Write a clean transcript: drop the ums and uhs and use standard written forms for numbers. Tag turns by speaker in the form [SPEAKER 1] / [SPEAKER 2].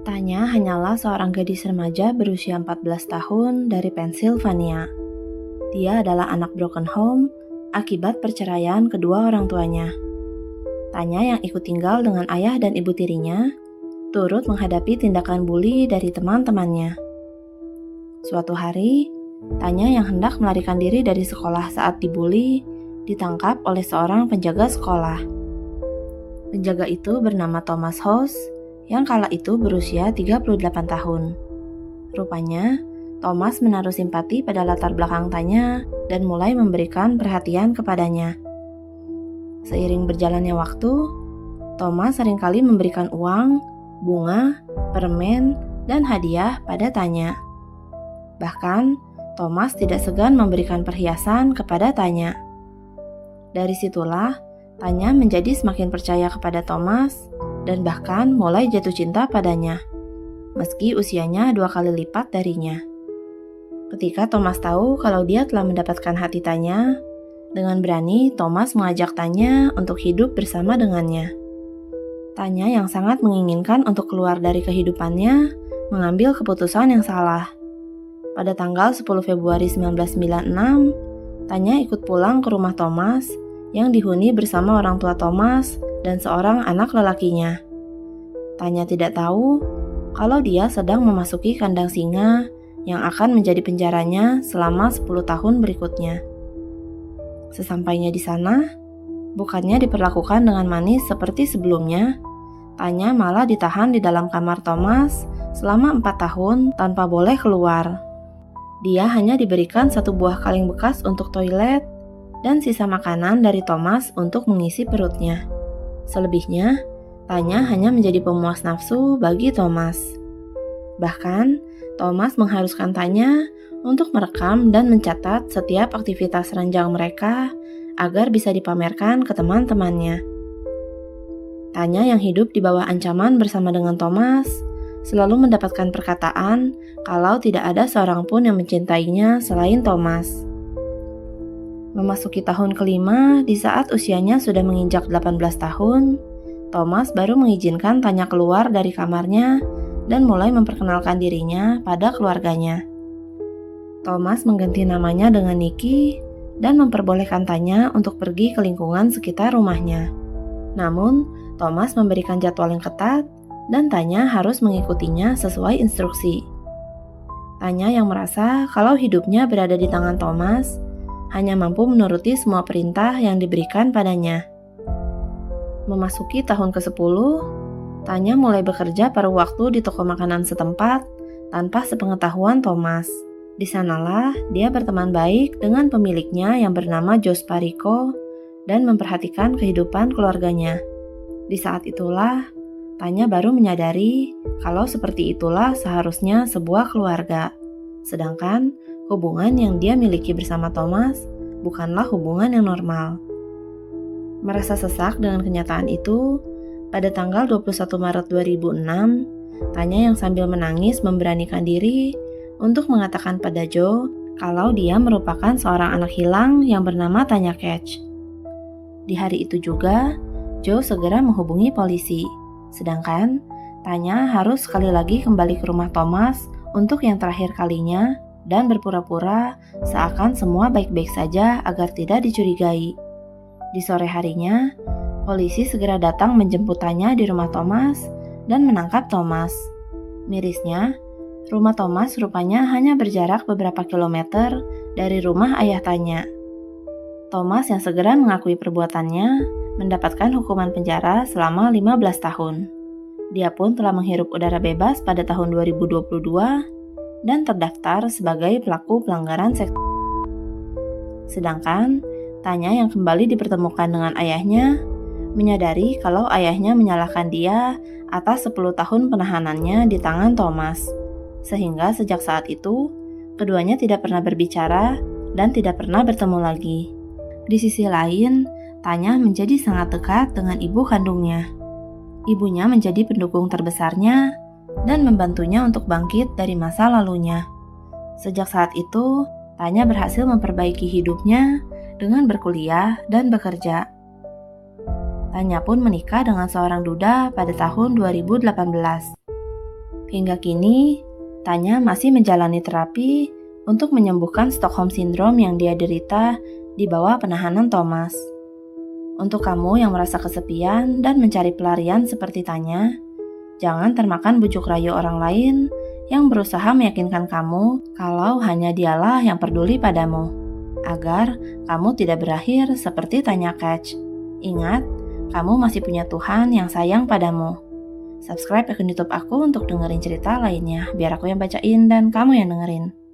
[SPEAKER 1] Tanya hanyalah seorang gadis remaja berusia 14 tahun dari Pennsylvania. Dia adalah anak broken home akibat perceraian kedua orang tuanya. Tanya yang ikut tinggal dengan ayah dan ibu tirinya, turut menghadapi tindakan bully dari teman-temannya. Suatu hari, Tanya yang hendak melarikan diri dari sekolah saat dibully, ditangkap oleh seorang penjaga sekolah. Penjaga itu bernama Thomas House, yang kala itu berusia 38 tahun. Rupanya, Thomas menaruh simpati pada latar belakang Tanya dan mulai memberikan perhatian kepadanya. Seiring berjalannya waktu, Thomas seringkali memberikan uang, bunga, permen, dan hadiah pada Tanya. Bahkan, Thomas tidak segan memberikan perhiasan kepada Tanya. Dari situlah, Tanya menjadi semakin percaya kepada Thomas dan bahkan mulai jatuh cinta padanya, meski usianya 2 kali lipat darinya. Ketika Thomas tahu kalau dia telah mendapatkan hati Tanya, dengan berani Thomas mengajak Tanya untuk hidup bersama dengannya. Tanya yang sangat menginginkan untuk keluar dari kehidupannya, mengambil keputusan yang salah. Pada tanggal 10 Februari 1996, Tanya ikut pulang ke rumah Thomas yang dihuni bersama orang tua Thomas dan seorang anak lelakinya. Tanya tidak tahu kalau dia sedang memasuki kandang singa yang akan menjadi penjaranya selama 10 tahun berikutnya. Sesampainya di sana, bukannya diperlakukan dengan manis seperti sebelumnya, Tanya malah ditahan di dalam kamar Thomas selama 4 tahun tanpa boleh keluar. Dia hanya diberikan 1 buah kaleng bekas untuk toilet dan sisa makanan dari Thomas untuk mengisi perutnya. Selebihnya, Tanya hanya menjadi pemuas nafsu bagi Thomas. Bahkan, Thomas mengharuskan Tanya untuk merekam dan mencatat setiap aktivitas ranjang mereka agar bisa dipamerkan ke teman-temannya. Tanya yang hidup di bawah ancaman bersama dengan Thomas selalu mendapatkan perkataan kalau tidak ada seorang pun yang mencintainya selain Thomas. Memasuki tahun kelima, di saat usianya sudah menginjak 18 tahun, Thomas baru mengizinkan Tanya keluar dari kamarnya dan mulai memperkenalkan dirinya pada keluarganya. Thomas mengganti namanya dengan Nicky dan memperbolehkan Tanya untuk pergi ke lingkungan sekitar rumahnya. Namun, Thomas memberikan jadwal yang ketat dan Tanya harus mengikutinya sesuai instruksi. Tanya yang merasa kalau hidupnya berada di tangan Thomas, hanya mampu menuruti semua perintah yang diberikan padanya. Memasuki tahun ke-10, Tanya mulai bekerja paruh waktu di toko makanan setempat tanpa sepengetahuan Thomas. Di sanalah dia berteman baik dengan pemiliknya yang bernama Josh Pariko dan memperhatikan kehidupan keluarganya. Di saat itulah, Tanya baru menyadari kalau seperti itulah seharusnya sebuah keluarga. Sedangkan hubungan yang dia miliki bersama Thomas bukanlah hubungan yang normal. Merasa sesak dengan kenyataan itu, pada tanggal 21 Maret 2006, Tanya yang sambil menangis memberanikan diri untuk mengatakan pada Joe kalau dia merupakan seorang anak hilang yang bernama Tanya Catch. Di hari itu juga, Joe segera menghubungi polisi, sedangkan Tanya harus sekali lagi kembali ke rumah Thomas untuk yang terakhir kalinya dan berpura-pura seakan semua baik-baik saja agar tidak dicurigai. Di sore harinya, polisi segera datang menjemput Tanya di rumah Thomas dan menangkap Thomas. Mirisnya, rumah Thomas rupanya hanya berjarak beberapa kilometer dari rumah ayah Tanya. Thomas yang segera mengakui perbuatannya mendapatkan hukuman penjara selama 15 tahun. Dia pun telah menghirup udara bebas pada tahun 2022 dan terdaftar sebagai pelaku pelanggaran seks. Sedangkan Tanya yang kembali dipertemukan dengan ayahnya menyadari kalau ayahnya menyalahkan dia atas 10 tahun penahanannya di tangan Thomas. Sehingga sejak saat itu, keduanya tidak pernah berbicara dan tidak pernah bertemu lagi. Di sisi lain, Tanya menjadi sangat dekat dengan ibu kandungnya. Ibunya menjadi pendukung terbesarnya dan membantunya untuk bangkit dari masa lalunya. Sejak saat itu, Tanya berhasil memperbaiki hidupnya dengan berkuliah dan bekerja. Tanya pun menikah dengan seorang duda pada tahun 2018. Hingga kini, Tanya masih menjalani terapi untuk menyembuhkan Stockholm Syndrome yang dia derita di bawah penahanan Thomas. Untuk kamu yang merasa kesepian dan mencari pelarian seperti Tanya, jangan termakan bujuk rayu orang lain yang berusaha meyakinkan kamu kalau hanya dialah yang peduli padamu, agar kamu tidak berakhir seperti Tanya Catch. Ingat, kamu masih punya Tuhan yang sayang padamu. Subscribe akun YouTube aku untuk dengerin cerita lainnya, biar aku yang bacain dan kamu yang dengerin.